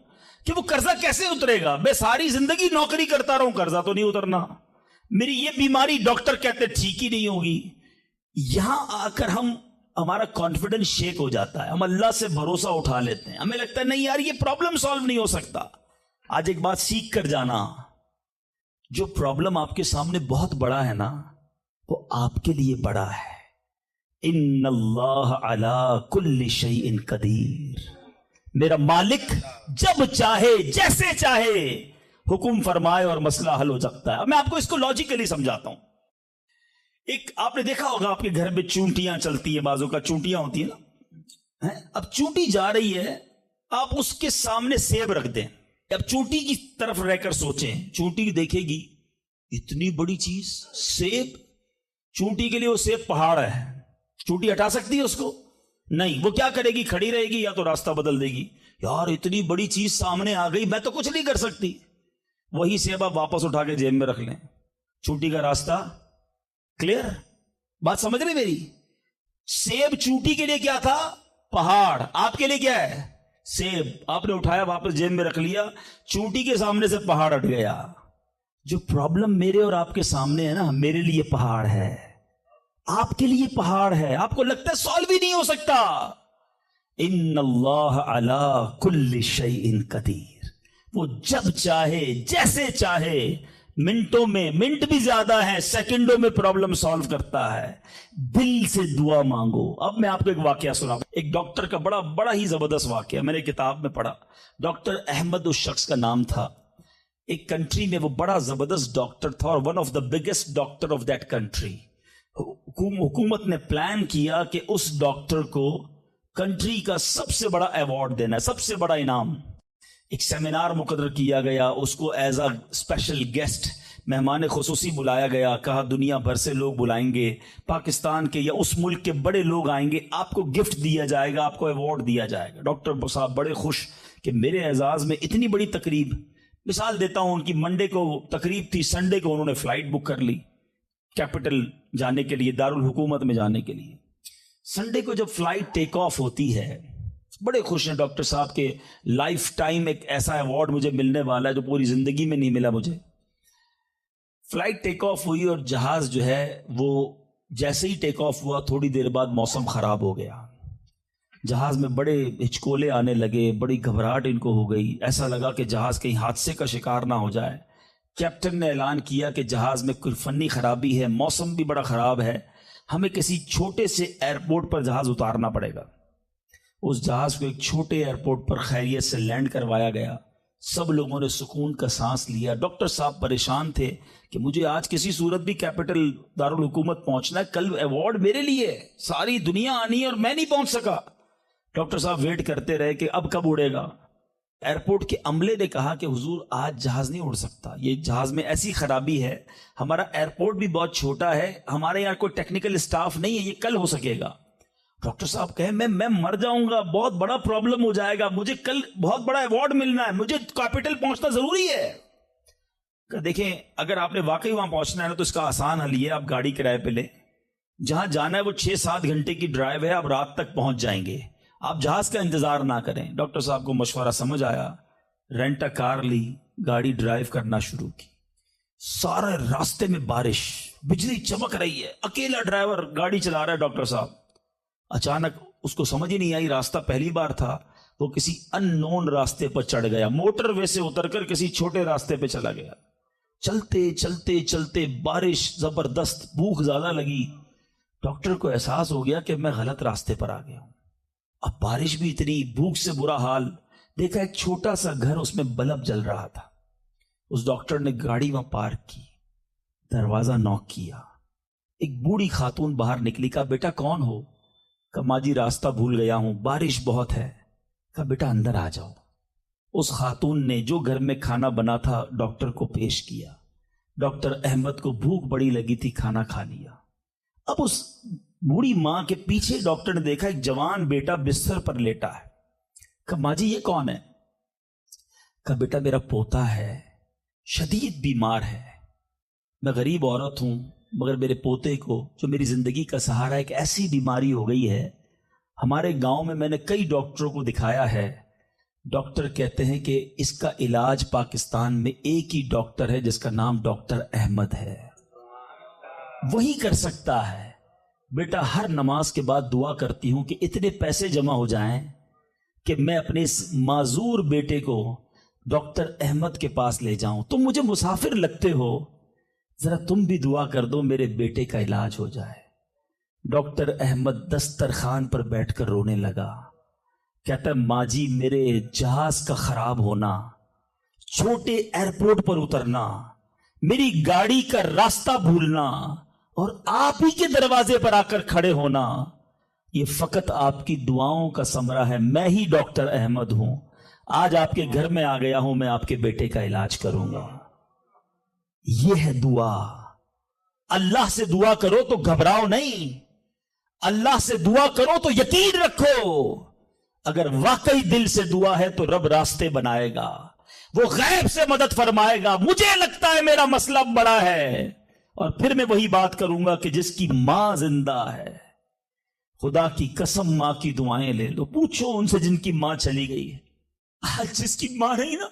کہ وہ قرضہ کیسے اترے گا؟ میں ساری زندگی نوکری کرتا رہوں، قرضہ تو نہیں اترنا، میری یہ بیماری ڈاکٹر کہتے ٹھیک ہی نہیں ہوگی۔ یہاں آ کر ہمارا کانفیڈنس شیک ہو جاتا ہے، ہم اللہ سے بھروسہ اٹھا لیتے ہیں، ہمیں لگتا ہے نہیں یار یہ پرابلم سالو نہیں ہو سکتا۔ آج ایک بات سیکھ کر جانا، جو پرابلم آپ کے سامنے بہت بڑا ہے نا وہ آپ کے لیے بڑا ہے۔ ان اللہ علی کل شیء قدیر، میرا مالک جب چاہے جیسے چاہے حکم فرمائے اور مسئلہ حل ہو سکتا ہے۔ میں آپ کو اس کو لاجیکلی سمجھاتا ہوں۔ ایک آپ نے دیکھا ہوگا آپ کے گھر میں چونٹیاں چلتی ہیں، بازوں کا چونٹیاں ہوتی ہیں نا، اب چونٹی جا رہی ہے، آپ اس کے سامنے سیب رکھ دیں، اب چونٹی کی طرف رہ کر سوچیں، چونٹی دیکھے گی اتنی بڑی چیز سیب، چونٹی کے لیے وہ سیب پہاڑ ہے، چونٹی ہٹا سکتی ہے اس کو؟ نہیں، وہ کیا کرے گی؟ کھڑی رہے گی یا تو راستہ بدل دے گی، یار اتنی بڑی چیز سامنے آ گئی میں تو کچھ نہیں کر سکتی۔ وہی سیب آپ واپس اٹھا کے جیب میں رکھ لیں، چونٹی کا راستہ کلیئر؟ بات سمجھ رہے میری؟ سیب چونٹی کے لیے کیا تھا؟ پہاڑ۔ آپ کے لیے کیا ہے؟ سیب۔ آپ نے اٹھایا واپس جیب میں رکھ لیا، چونٹی کے سامنے سے پہاڑ ہٹ گیا۔ جو پرابلم میرے اور آپ کے سامنے ہے نا، میرے لیے پہاڑ ہے، آپ کے لیے پہاڑ ہے، آپ کو لگتا ہے سالو ہی نہیں ہو سکتا۔ ان اللہ علی کل شیء قدیر، وہ جب چاہے جیسے چاہے، منٹوں میں، منٹ بھی زیادہ ہے، سیکنڈوں میں پرابلم سالو کرتا ہے۔ دل سے دعا مانگو۔ اب میں آپ کو ایک واقعہ سناؤں، ایک ڈاکٹر کا بڑا ہی زبردست واقعہ، میں نے کتاب میں پڑھا، ڈاکٹر احمد اس شخص کا نام تھا۔ ایک کنٹری میں وہ بڑا زبردست ڈاکٹر تھا اور one of the biggest doctor of that country. حکومت نے پلان کیا کہ اس ڈاکٹر کو کنٹری کا سب سے بڑا ایوارڈ دینا ہے، سب سے بڑا انعام۔ ایک سیمینار مقرر کیا گیا، اس کو ایز اے اسپیشل گیسٹ مہمان خصوصی بلایا گیا، کہا دنیا بھر سے لوگ بلائیں گے، پاکستان کے یا اس ملک کے بڑے لوگ آئیں گے، آپ کو گفٹ دیا جائے گا، آپ کو ایوارڈ دیا جائے گا۔ ڈاکٹر صاحب بڑے خوش کہ میرے اعزاز میں اتنی بڑی تقریب۔ مثال دیتا ہوں، ان کی منڈے کو تقریب تھی، سنڈے کو انہوں نے فلائٹ بک کر لی کیپٹل جانے کے لیے، دارالحکومت میں جانے کے لیے۔ سنڈے کو جب فلائٹ ٹیک آف ہوتی ہے، بڑے خوش ہیں ڈاکٹر صاحب کے لائف ٹائم ایک ایسا ایوارڈ مجھے ملنے والا ہے جو پوری زندگی میں نہیں ملا مجھے۔ فلائٹ ٹیک آف ہوئی اور جہاز جو ہے وہ جیسے ہی ٹیک آف ہوا تھوڑی دیر بعد موسم خراب ہو گیا. جہاز میں بڑے ہچکولے آنے لگے, بڑی گھبراہٹ ان کو ہو گئی. ایسا لگا کہ جہاز کہیں حادثے کا شکار نہ ہو جائے. کیپٹن نے اعلان کیا کہ جہاز میں کوئی فنی خرابی ہے, موسم بھی بڑا خراب ہے, ہمیں کسی چھوٹے سے ایئرپورٹ پر جہاز اتارنا پڑے گا. اس جہاز کو ایک چھوٹے ایئرپورٹ پر خیریت سے لینڈ کروایا گیا. سب لوگوں نے سکون کا سانس لیا. ڈاکٹر صاحب پریشان تھے کہ مجھے آج کسی صورت بھی کیپٹل دارالحکومت پہنچنا ہے, کل ایوارڈ میرے لیے, ساری دنیا آنی ہے اور میں نہیں پہنچ سکا. ڈاکٹر صاحب ویٹ کرتے رہے کہ اب کب اڑے گا. ایئرپورٹ کے عملے نے کہا کہ حضور آج جہاز نہیں اڑ سکتا, یہ جہاز میں ایسی خرابی ہے, ہمارا ایئرپورٹ بھی بہت چھوٹا ہے, ہمارے یہاں کوئی ٹیکنیکل اسٹاف نہیں ہے, یہ کل ہو سکے گا. ڈاکٹر صاحب کہے میں مر جاؤں گا, بہت بڑا پرابلم ہو جائے گا, مجھے کل بہت بڑا ایوارڈ ملنا ہے, مجھے کیپٹل پہنچنا ضروری ہے. کہ دیکھیں اگر آپ نے واقعی وہاں پہنچنا ہے نا تو اس کا آسان حل یہ ہے, آپ گاڑی کرائے پہ لیں, جہاں جانا ہے وہ 6-7 گھنٹے کی ڈرائیو ہے, آپ رات تک پہنچ جائیں گے, آپ جہاز کا انتظار نہ کریں. ڈاکٹر صاحب کو مشورہ سمجھ آیا, رینٹا کار لی, گاڑی ڈرائیو کرنا شروع کی. سارے راستے میں بارش, بجلی چمک رہی ہے, اکیلا ڈرائیور گاڑی چلا رہا ہے. ڈاکٹر صاحب اچانک اس کو سمجھ ہی نہیں آئی, راستہ پہلی بار تھا, وہ کسی ان نون راستے پر چڑھ گیا, موٹر وے سے اتر کر کسی چھوٹے راستے پہ چلا گیا. چلتے چلتے چلتے بارش زبردست, بھوک زیادہ لگی. ڈاکٹر کو احساس ہو گیا کہ میں غلط راستے پر آ گیا ہوں. اب بارش بھی اتنی, بھوک سے برا حال. دیکھا ایک چھوٹا سا گھر, اس میں بلب جل رہا تھا. اس ڈاکٹر نے گاڑی وہاں پارک کی, دروازہ نوک کیا. ایک بوڑھی خاتون باہر نکلی. کہا بیٹا کون ہو؟ کہا ماں جی راستہ بھول گیا ہوں, بارش بہت ہے. کہا بیٹا اندر آ جاؤ. اس خاتون نے جو گھر میں کھانا بنا تھا ڈاکٹر کو پیش کیا. ڈاکٹر احمد کو بھوک بڑی لگی تھی, کھانا کھا لیا. اب اس بوڑھی ماں کے پیچھے ڈاکٹر نے دیکھا ایک جوان بیٹا بستر پر لیٹا ہے. کہا ماں جی یہ کون ہے؟ کہا بیٹا میرا پوتا ہے, شدید بیمار ہے. میں غریب عورت ہوں مگر میرے پوتے کو جو میری زندگی کا سہارا ہے, ایک ایسی بیماری ہو گئی ہے. ہمارے گاؤں میں نے کئی ڈاکٹروں کو دکھایا ہے, ڈاکٹر کہتے ہیں کہ اس کا علاج پاکستان میں ایک ہی ڈاکٹر ہے جس کا نام ڈاکٹر احمد ہے, وہی کر سکتا ہے. بیٹا ہر نماز کے بعد دعا کرتی ہوں کہ اتنے پیسے جمع ہو جائیں کہ میں اپنے اس معذور بیٹے کو ڈاکٹر احمد کے پاس لے جاؤں. تم مجھے مسافر لگتے ہو, ذرا تم بھی دعا کر دو میرے بیٹے کا علاج ہو جائے. ڈاکٹر احمد دسترخوان پر بیٹھ کر رونے لگا. کہتا ہے ماں جی میرے جہاز کا خراب ہونا, چھوٹے ایئرپورٹ پر اترنا, میری گاڑی کا راستہ بھولنا اور آپ ہی کے دروازے پر آ کر کھڑے ہونا, یہ فقط آپ کی دعاؤں کا ثمرہ ہے. میں ہی ڈاکٹر احمد ہوں, آج آپ کے گھر میں آ گیا ہوں, میں آپ کے بیٹے کا علاج کروں گا. یہ ہے دعا. اللہ سے دعا کرو تو گھبراؤ نہیں, اللہ سے دعا کرو تو یقین رکھو, اگر واقعی دل سے دعا ہے تو رب راستے بنائے گا, وہ غیب سے مدد فرمائے گا. مجھے لگتا ہے میرا مسئلہ بڑا ہے, اور پھر میں وہی بات کروں گا کہ جس کی ماں زندہ ہے, خدا کی قسم ماں کی دعائیں لے لو, پوچھو ان سے جن کی ماں چلی گئی ہے. آج جس کی ماں نہیں نا,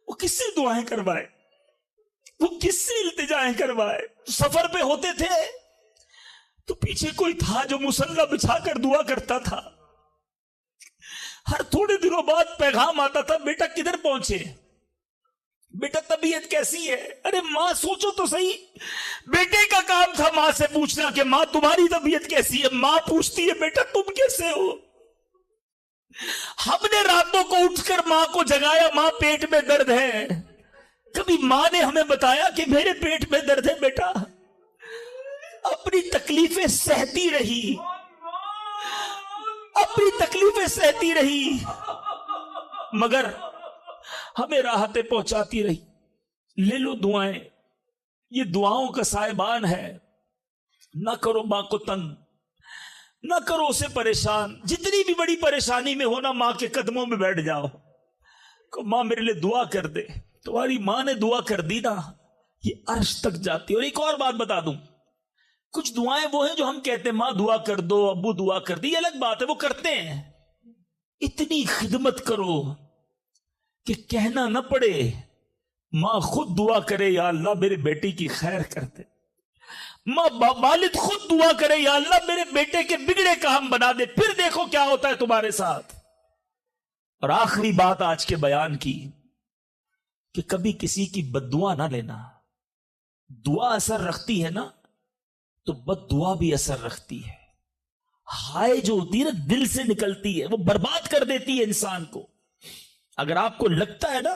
وہ کس سے دعائیں کروائے, وہ کس سے التجائیں کروائے. سفر پہ ہوتے تھے تو پیچھے کوئی تھا جو مصلی بچھا کر دعا کرتا تھا. ہر تھوڑے دنوں بعد پیغام آتا تھا, بیٹا کدھر پہنچے, بیٹا طبیعت کیسی ہے. ارے ماں سوچو تو صحیح, بیٹے کا کام تھا ماں سے پوچھنا کہ ماں تمہاری طبیعت کیسی ہے. ماں پوچھتی ہے بیٹا تم کیسے ہو. ہم نے راتوں کو اٹھ کر ماں کو جگایا, ماں پیٹ میں درد ہے. کبھی ماں نے ہمیں بتایا کہ میرے پیٹ میں درد ہے. بیٹا اپنی تکلیفیں سہتی رہی, اپنی تکلیفیں سہتی رہی, مگر ہمیں راحتیں پہنچاتی رہی. لے لو دعائیں, یہ دعاؤں کا سائبان ہے. نہ کرو ماں کو تنگ, نہ کرو اسے پریشان. جتنی بھی بڑی پریشانی میں ہونا ماں کے قدموں میں بیٹھ جاؤ, کہ ماں میرے لیے دعا کر دے. تمہاری ماں نے دعا کر دی نا, یہ عرش تک جاتی. اور ایک اور بات بتا دوں, کچھ دعائیں وہ ہیں جو ہم کہتے ہیں ماں دعا کر دو, ابو دعا کر دی, یہ الگ بات ہے, وہ کرتے ہیں. اتنی خدمت کرو کہ کہنا نہ پڑے ماں خود دعا کرے یا اللہ میرے بیٹے کی خیر کر دے، ماں والد خود دعا کرے یا اللہ میرے بیٹے کے بگڑے کام بنا دے، پھر دیکھو کیا ہوتا ہے تمہارے ساتھ۔ اور آخری بات آج کے بیان کی کہ کبھی کسی کی بد دعا نہ لینا۔ دعا اثر رکھتی ہے نا تو بد دعا بھی اثر رکھتی ہے۔ ہائے جو ہوتی ہے نا دل سے نکلتی ہے، وہ برباد کر دیتی ہے انسان کو۔ اگر آپ کو لگتا ہے نا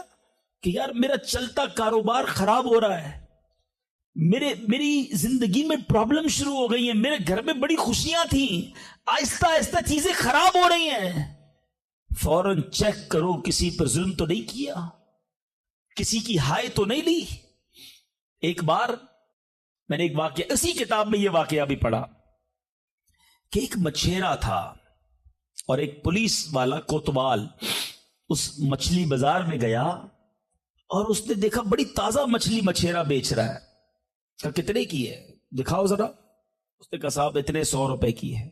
کہ یار میرا چلتا کاروبار خراب ہو رہا ہے، میری زندگی میں پرابلم شروع ہو گئی ہیں، میرے گھر میں بڑی خوشیاں تھیں، آہستہ آہستہ چیزیں خراب ہو رہی ہیں، فوراً چیک کرو کسی پر ظلم تو نہیں کیا، کسی کی ہائے تو نہیں لی۔ ایک بار میں نے ایک واقعہ، اسی کتاب میں یہ واقعہ بھی پڑھا کہ ایک مچھیرا تھا اور ایک پولیس والا کوتوال اس مچھلی بازار میں گیا اور اس نے دیکھا بڑی تازہ مچھلی مچھیرا بیچ رہا ہے۔ کہا کتنے کی ہے دکھاؤ ذرا۔ اس نے کہا صاحب اتنے 100 روپے کی ہے۔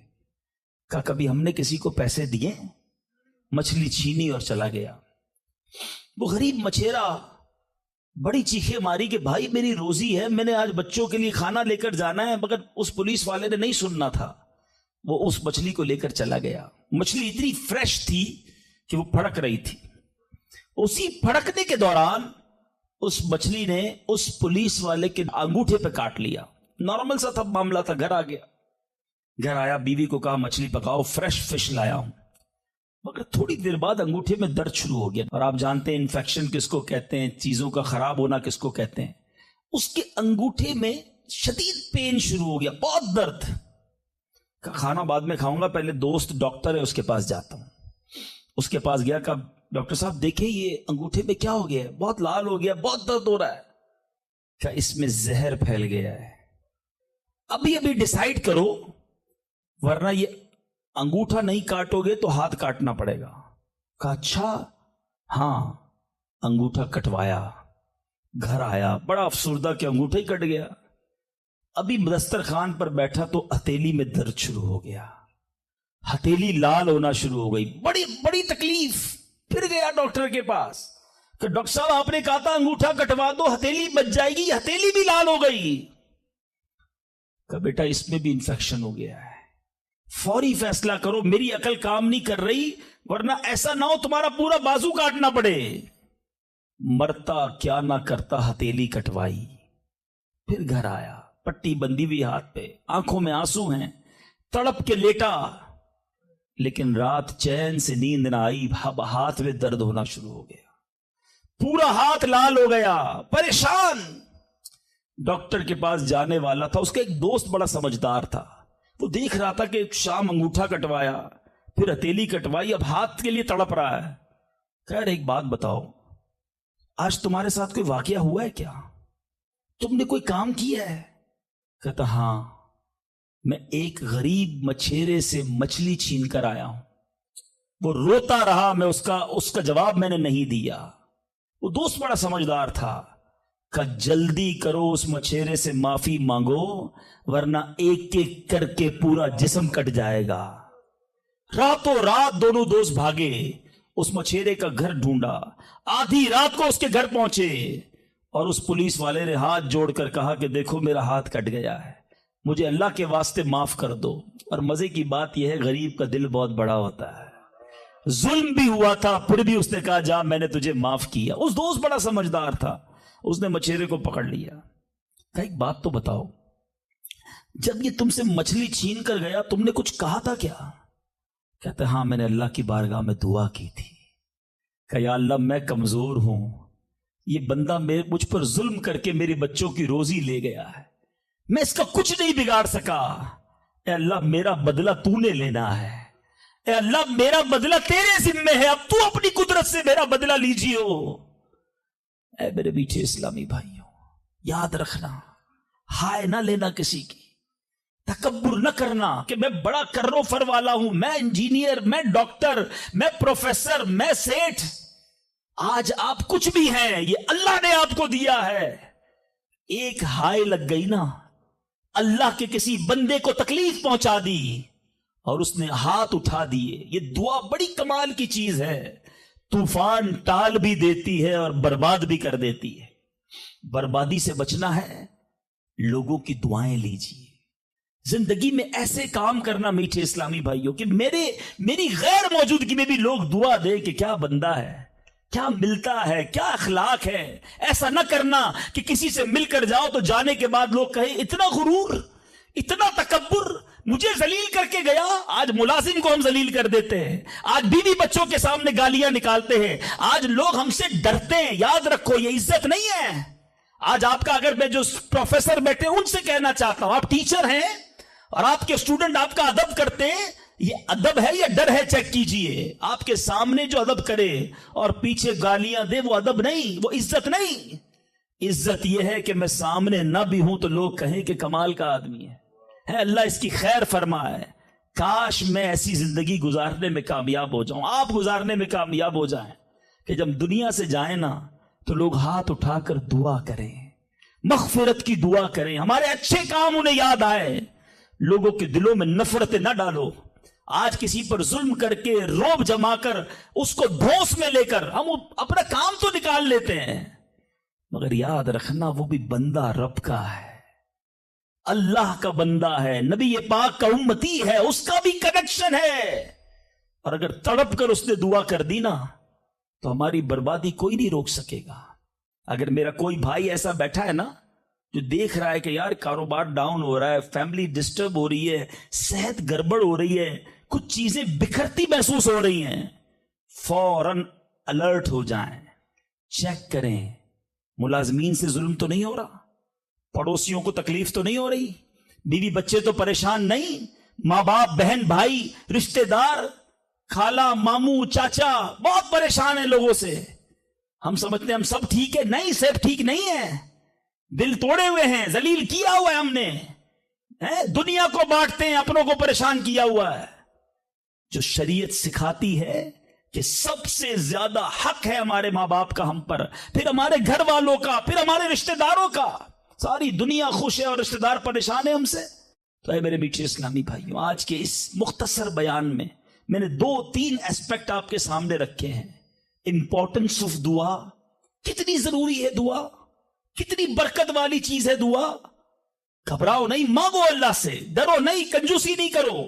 کہا کبھی ہم نے کسی کو پیسے دیے؟ مچھلی چھینی اور چلا گیا۔ وہ غریب مچھیرا بڑی چیخیں ماری کہ بھائی میری روزی ہے، میں نے آج بچوں کے لیے کھانا لے کر جانا ہے، مگر اس پولیس والے نے نہیں سننا تھا، وہ اس مچھلی کو لے کر چلا گیا۔ مچھلی اتنی فریش تھی کہ وہ پھڑک رہی تھی۔ اسی پھڑکنے کے دوران اس مچھلی نے اس پولیس والے کے انگوٹھے پہ کاٹ لیا۔ نارمل سا تھا معاملہ تھا۔ گھر آ گیا، گھر آیا، بیوی کو کہا مچھلی پکاؤ، فریش فش لایا ہوں، مگر تھوڑی دیر بعد انگوٹھے میں درد شروع ہو گیا۔ اور آپ جانتے ہیں انفیکشن کس کو کہتے ہیں، چیزوں کا خراب ہونا کس کو کہتے ہیں۔ اس کے انگوٹھے میں شدید پین شروع ہو گیا، بہت درد۔ کھانا بعد میں کھاؤں گا، پہلے دوست ڈاکٹر ہے اس کے پاس جاتا ہوں۔ اس کے پاس گیا، کہا ڈاکٹر صاحب دیکھیں یہ انگوٹھے میں کیا ہو گیا ہے، بہت لال ہو گیا، بہت درد ہو رہا ہے۔ کہا اس میں زہر پھیل گیا ہے، ابھی ابھی ڈیسائیڈ کرو ورنہ یہ انگوٹھا نہیں کاٹو گے تو ہاتھ کاٹنا پڑے گا۔ کہا اچھا، ہاں۔ انگوٹھا کٹوایا، گھر آیا، بڑا افسردہ کہ انگوٹھا ہی کٹ گیا۔ ابھی دسترخوان پر بیٹھا تو ہتھیلی میں درد شروع ہو گیا، ہتھیلی لال ہونا شروع ہو گئی، بڑی بڑی تکلیف۔ پھر گیا ڈاکٹر کے پاس کہ ڈاکٹر صاحب آپ نے کہا تھا انگوٹھا کٹوا دو ہتھیلی بچ جائے گی، ہتھیلی بھی لال ہو گئی۔ کہ بیٹا اس میں بھی انفیکشن ہو گیا ہے، فوری فیصلہ کرو، میری عقل کام نہیں کر رہی ورنہ ایسا نہ ہو تمہارا پورا بازو کاٹنا پڑے۔ مرتا کیا نہ کرتا، ہتھیلی کٹوائی، پھر گھر آیا، پٹی بندی ہوئی ہاتھ پہ، آنکھوں میں آنسو ہیں، تڑپ کے لیٹا، لیکن رات چین سے نیند نہ آئی، ہاتھ میں درد ہونا شروع ہو گیا، پورا ہاتھ لال ہو گیا، پریشان۔ ڈاکٹر کے پاس جانے والا تھا، اس کا ایک دوست بڑا سمجھدار تھا، وہ دیکھ رہا تھا کہ شام انگوٹھا کٹوایا، پھر ہتھیلی کٹوائی، اب ہاتھ کے لیے تڑپ رہا ہے۔ خیر ایک بات بتاؤ، آج تمہارے ساتھ کوئی واقعہ ہوا ہے کیا؟ تم نے کوئی کام کیا ہے؟ کہتا ہاں، میں ایک غریب مچھیرے سے مچھلی چھین کر آیا ہوں۔ وہ روتا رہا، میں اس کا جواب میں نے نہیں دیا۔ وہ دوست بڑا سمجھدار تھا، کہ جلدی کرو اس مچھیرے سے معافی مانگو ورنہ ایک ایک کر کے پورا جسم کٹ جائے گا۔ راتوں رات دونوں دوست بھاگے، اس مچھیرے کا گھر ڈھونڈا، آدھی رات کو اس کے گھر پہنچے اور اس پولیس والے نے ہاتھ جوڑ کر کہا کہ دیکھو میرا ہاتھ کٹ گیا ہے، مجھے اللہ کے واسطے معاف کر دو۔ اور مزے کی بات یہ ہے غریب کا دل بہت بڑا ہوتا ہے، ظلم بھی ہوا تھا پھر بھی اس نے کہا جا میں نے تجھے معاف کیا۔ اس دوست بڑا سمجھدار تھا، اس نے مچھیرے کو پکڑ لیا۔ کہا ایک بات تو بتاؤ، جب یہ تم سے مچھلی چھین کر گیا تم نے کچھ کہا تھا کیا؟ کہتا ہاں میں نے اللہ کی بارگاہ میں دعا کی تھی کہ یا اللہ میں کمزور ہوں، یہ بندہ مجھ پر ظلم کر کے میرے بچوں کی روزی لے گیا ہے، میں اس کا کچھ نہیں بگاڑ سکا، اے اللہ میرا بدلہ تو نے لینا ہے، اے اللہ میرا بدلہ تیرے ذمہ ہے، اب تو اپنی قدرت سے میرا بدلہ لیجیو۔ اے میرے میٹھے اسلامی بھائیوں، یاد رکھنا، ہائے نہ لینا کسی کی، تکبر نہ کرنا کہ میں بڑا کرو فر والا ہوں، میں انجینئر، میں ڈاکٹر، میں پروفیسر، میں سیٹھ۔ آج آپ کچھ بھی ہیں، یہ اللہ نے آپ کو دیا ہے۔ ایک ہائے لگ گئی نا، اللہ کے کسی بندے کو تکلیف پہنچا دی اور اس نے ہاتھ اٹھا دیے۔ یہ دعا بڑی کمال کی چیز ہے، طوفان ٹال بھی دیتی ہے اور برباد بھی کر دیتی ہے۔ بربادی سے بچنا ہے، لوگوں کی دعائیں لیجیے، زندگی میں ایسے کام کرنا میٹھے اسلامی بھائیوں کہ میری غیر موجودگی میں بھی لوگ دعا دے کہ کیا بندہ ہے، کیا ملتا ہے، کیا اخلاق ہے۔ ایسا نہ کرنا کہ کسی سے مل کر جاؤ تو جانے کے بعد لوگ کہیں اتنا غرور، اتنا تکبر، مجھے ذلیل کر کے گیا۔ آج ملازم کو ہم ذلیل کر دیتے ہیں، آج بیوی بچوں کے سامنے گالیاں نکالتے ہیں، آج لوگ ہم سے ڈرتے ہیں۔ یاد رکھو یہ عزت نہیں ہے۔ آج آپ کا، اگر میں جو پروفیسر بیٹھے ان سے کہنا چاہتا ہوں، آپ ٹیچر ہیں اور آپ کے اسٹوڈنٹ آپ کا ادب کرتے ہیں، یہ ادب ہے یا ڈر ہے؟ چیک کیجئے۔ آپ کے سامنے جو ادب کرے اور پیچھے گالیاں دے، وہ ادب نہیں، وہ عزت نہیں۔ عزت یہ ہے کہ میں سامنے نہ بھی ہوں تو لوگ کہیں کہ کمال کا آدمی ہے، اللہ اس کی خیر فرمائے۔ کاش میں ایسی زندگی گزارنے میں کامیاب ہو جاؤں، آپ گزارنے میں کامیاب ہو جائیں کہ جب دنیا سے جائیں نا تو لوگ ہاتھ اٹھا کر دعا کریں، مغفرت کی دعا کریں، ہمارے اچھے کام انہیں یاد آئے۔ لوگوں کے دلوں میں نفرت نہ ڈالو۔ آج کسی پر ظلم کر کے، روب جما کر، اس کو دھوس میں لے کر ہم اپنا کام تو نکال لیتے ہیں، مگر یاد رکھنا وہ بھی بندہ رب کا ہے، اللہ کا بندہ ہے، نبی پاک کا امتی ہے، اس کا بھی کنیکشن ہے۔ اور اگر تڑپ کر اس نے دعا کر دی نا تو ہماری بربادی کوئی نہیں روک سکے گا۔ اگر میرا کوئی بھائی ایسا بیٹھا ہے نا جو دیکھ رہا ہے کہ یار کاروبار ڈاؤن ہو رہا ہے، فیملی ڈسٹرب ہو رہی ہے، صحت گڑبڑ ہو رہی ہے، کچھ چیزیں بکھرتی محسوس ہو رہی ہیں، فوراً الرٹ ہو جائیں، چیک کریں ملازمین سے ظلم تو نہیں ہو رہا، پڑوسیوں کو تکلیف تو نہیں ہو رہی، بیوی بچے تو پریشان نہیں، ماں باپ بہن بھائی رشتہ دار خالہ ماموں چاچا بہت پریشان ہیں لوگوں سے۔ ہم سمجھتے ہیں ہم سب ٹھیک ہے، نہیں، سب ٹھیک نہیں ہے، دل توڑے ہوئے ہیں، ذلیل کیا ہوا ہے ہم نے، دنیا کو بانٹتے ہیں، اپنوں کو پریشان کیا ہوا ہے۔ جو شریعت سکھاتی ہے کہ سب سے زیادہ حق ہے ہمارے ماں باپ کا ہم پر، پھر ہمارے گھر والوں کا، پھر ہمارے رشتہ داروں کا۔ ساری دنیا خوش ہے اور رشتہ دار پریشان ہے ہم سے۔ تو اے میرے میٹھے اسلامی بھائیوں، آج کے اس مختصر بیان میں نے 2-3 ایسپیکٹ آپ کے سامنے رکھے ہیں۔ امپورٹنس آف دعا، کتنی ضروری ہے دعا، کتنی برکت والی چیز ہے دعا۔ گھبراؤ نہیں، مانگو اللہ سے، ڈرو نہیں، کنجوسی نہیں کرو،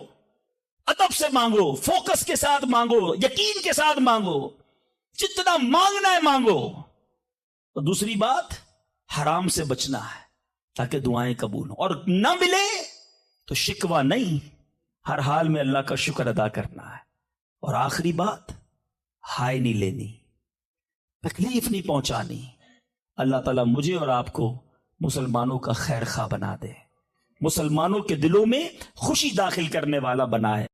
ادب سے مانگو، فوکس کے ساتھ مانگو، یقین کے ساتھ مانگو، جتنا مانگنا ہے مانگو۔ اور دوسری بات، حرام سے بچنا ہے تاکہ دعائیں قبول ہوں، اور نہ ملے تو شکوہ نہیں، ہر حال میں اللہ کا شکر ادا کرنا ہے۔ اور آخری بات، ہائے نہیں لینی، تکلیف نہیں پہنچانی۔ اللہ تعالیٰ مجھے اور آپ کو مسلمانوں کا خیر خواہ بنا دے، مسلمانوں کے دلوں میں خوشی داخل کرنے والا بنائے۔